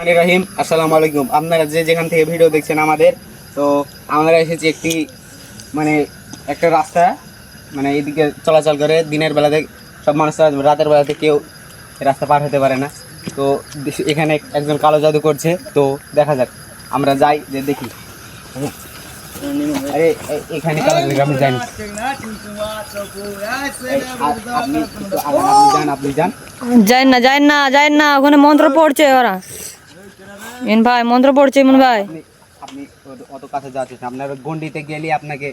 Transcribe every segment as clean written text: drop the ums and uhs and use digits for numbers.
রহিম, আসসালামু আলাইকুম। আপনারা যে যেখান থেকে ভিডিও দেখছেন আমাদের, তো আমরা এসেছি একটি মানে একটা রাস্তা, মানে এইদিকে চলাচল করে দিনের বেলাতে সব মানুষরা, রাতের বেলাতে কেউ রাস্তা পার হতে পারে না। তো এখানে একজন কালো জাদু করছে, তো দেখা যাক, আমরা যাই যে দেখি। আরে এখানে কালো জাদু আমি যাই না। আপনি যান। যাই না ওখানে মন্ত্র পড়ছে ওরা। ইন ভাই মন্ত্র পড়ছে ইমন ভাই। আপনি অত কাছে যাওয়ার চেষ্টা, আপনার গন্ডিতে গেলে আপনাকে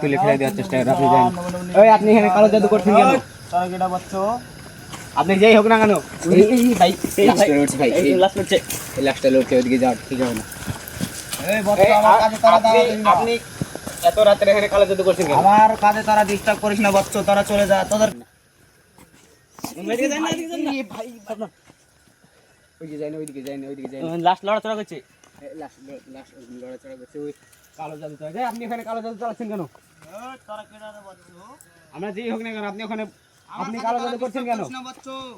তুলে ফেলে দেওয়ার চেষ্টা করে। আপনি যান। ওই আপনি এখানে কালো জাদু করছেন কেন? আপনি যেই হোক না কেন, ভাই লাস্টটা লড়ছে, ওইদিকে যাও, ঠিক হবে না। আপনি এত রাত্রে এখানে কালো জাদু করছেন কেন? আমার কাজে তারা ডিস্টার্ব করিস না বচ্চ, তারা চলে যা। তোদের ওইদিকে যাই না। লাস্ট লড়াচড়া করছে। লড়াচড়া করছে ওই কালো জাদু। আপনি এখানে কালো জাদু চালাচ্ছেন কেন? আমরা যেই হোক না কেন, আপনি কালো জাদু করছেন কেন?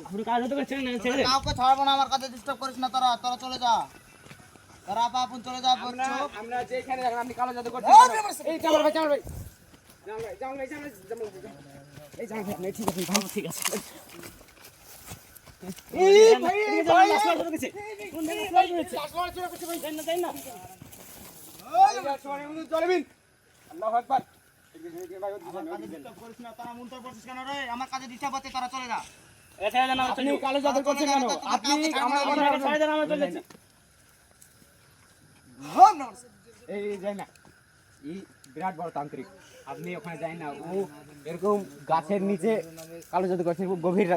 আপনি কাজ হতে করছেন না, ছেড়ে কাউকে ছাড়বো না, আমার কাছে ডিস্টার্ব করিস না। তোরা চলে যা, তোরা আপন চলে যা। আমরা যেখানে দেখেন আপনি কালো জাদু করছেন কেন? এই জামাল ভাই এই জামাল ভাই, ঠিক আছে ভাই, ঠিক আছে। আমার কাছে ডিস্টার্ব হচ্ছে, তারা চলে যা। আপনি কালো জাদু করছেন কেন? আপনি এই যাই না, এই বিরাট বড় তান্ত্রিক, আপনি ওখানে যাই না। ও এরকম গাছের নিচে কালো জাদু করছে গভীর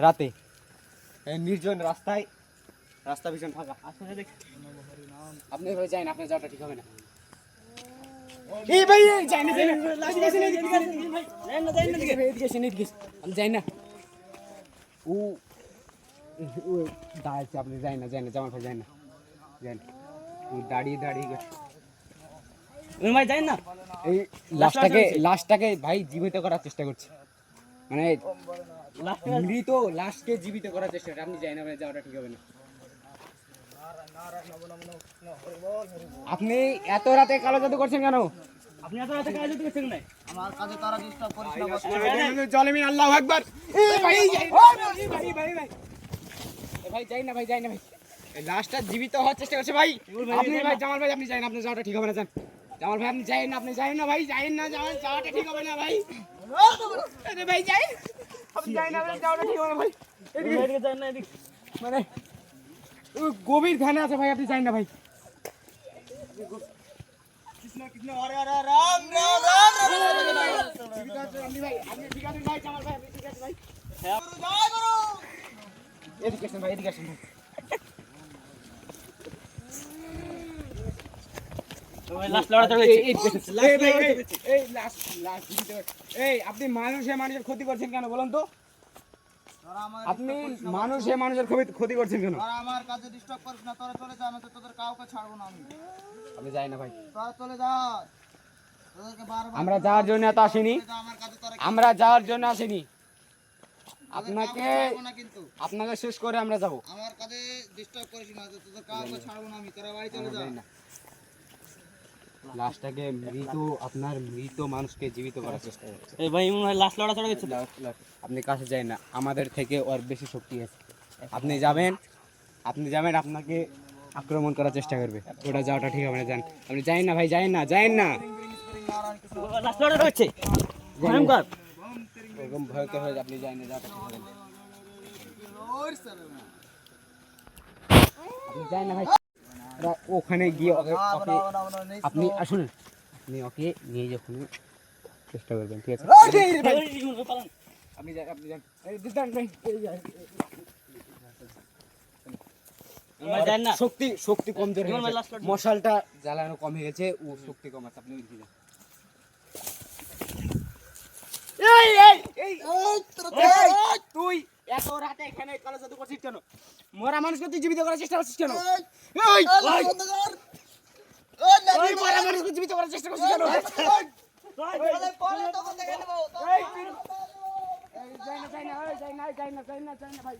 রাতে, নির্জন রাস্তায়, রাস্তা ভীষণ ফাঁকা। আসলে দেখ, আপনি এভাবে যাই না, আপনার যাওয়াটা ঠিক হবে না। এই ভাই যাই না, আমি যাই না। ও দাঁড়াচ্ছে, আপনি যাই না, জামাল ভাই যাই না। দাঁড়িয়ে ভাই যাই না। এই লাশটাকে ভাই জীবিত করার চেষ্টা করছে, মানে মৃত লাশকে জীবিত করার চেষ্টা করছে। আপনি যাই না, মানে যাওয়াটা ঠিক হবে না। আপনি এত রাতে কালো জাদু করছেন কেন? আপনি এত রাতে কাজ হতে করছেন না। আমার কাছে তারা ডিস্টার্ব করিস না। জলেমিন আল্লাহু আকবার। ভাই যাই না ভাই, লাশটা জীবিত হওয়ার চেষ্টা করছে ভাই। আপনি ভাই জামাল ভাই, আপনি যাই না, আপনার যাওয়াটা ঠিক হবে না। যান জামাল ভাই, আপনি যাই না ভাই, যাওয়াটা ঠিক হবে না ভাই। আরে ভাই যাই, আপনি যাই না, যাওয়াটা ঠিক হবে না ভাই। এদিকে যাই না, এদিকে মানে গভীর ধ্যানে আছে ভাই, আপনি যাই না ভাই। কৃষ্ণ হরে হরে রাম রাম রাম এদিকে আসেন ভাই। লাস্ট লড়াচড়া করছে। আপনি মানুষের ক্ষতি করছেন কেন বলুন তো? আপনি মানুষের ক্ষতি করছেন কেন? তোরা আমার কাছে ডিস্টার্ব করিস না। তোরা চলে যা, আমি তো তোদের কাউকে ছাড়বো না। আপনি যাই না ভাই, তোরা চলে যা। তোদেরকে বারবার আমরা যাওয়ার জন্য এত আসিনি, আমার কাছে তোরা আমরা যাওয়ার জন্য আসিনি। আপনাকে ছাড়বো না কিন্তু। আপনাকে শেষ করে আমরা যাবো। আমার কাছে ডিস্টার্ব করিস না, তোদের কাউকে ছাড়বো না আমি। তোরা বাড়ি চলে যা। লাশটাকে মৃত মানুষকে জীবিত করার চেষ্টা করছে। এই ভাই মনে হয় লাস্ট লড়াচড়া করছে। আপনি কাছে যাই না, আমাদের থেকে ওর বেশি শক্তি আছে। আপনি যাবেন, আপনাকে আক্রমণ করার চেষ্টা করবে। ওটা যাওয়াটা ঠিক হবে না। যান, আপনি যাই না ভাই, যাই না। লাস্ট লড়াচড়া করছে। ভয়ঙ্কর। এরকম ভয়ঙ্কর হয়ে আপনি যাই না, যাওয়াটা ঠিক হবে না। আপনি যাই না ভাই। ওখানে গিয়ে আপনি আসুন, আপনি ওকে নিয়ে যখন চেষ্টা করবেন, ঠিক আছে? আপনি যান। শক্তি কম, মশালটা জ্বালানো কমে গেছে, ও শক্তি কম আছে। আপনি তুই এত রাতে এখানে কালো জাদু করছিস কেন? মরা মানুষকে তুই জীবিত করার চেষ্টা করছিস কেন? মরা মানুষকে জীবিত করার চেষ্টা করছিস কেন? যাই না ভাই।